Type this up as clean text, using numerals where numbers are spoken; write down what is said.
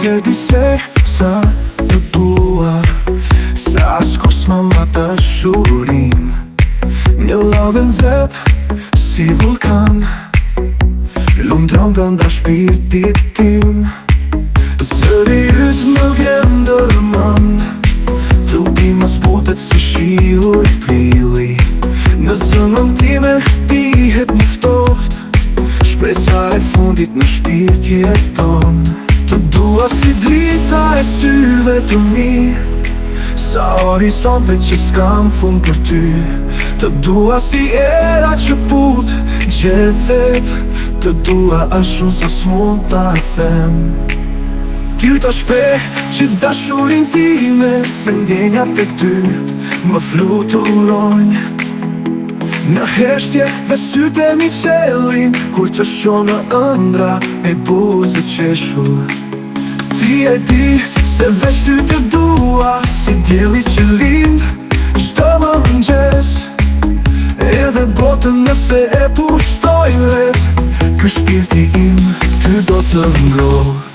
se di se sa të dua, se askur s'ma ma dashurin. Një lavën zet si vulkan lundron brenda shpirtit tim. Zëri yt më vjen ndërmend, trupi më zbutet si shiu i prilli. Në zemrën time dihet një ftoft, shpresa e fundit në shpirt jeton. Të dua si drita e syve të mi, sa horizonte që s'kam fund për ty. Të dua si era që put gjethet, të dua a shumë sa s'mund ta them. Ty ta shpeh qith dashurin time, se ndjenja tek ty më fluturojnë. Në heshtje dhe sytë e mi qelin, kur të shoh në ëndra e buzë qeshur. Ti e di se veç ty të dua, si dielli që lind çdo mëngjes. Edhe botën nëse e pushtoj vet, ky shpirti im ty do të ngroh.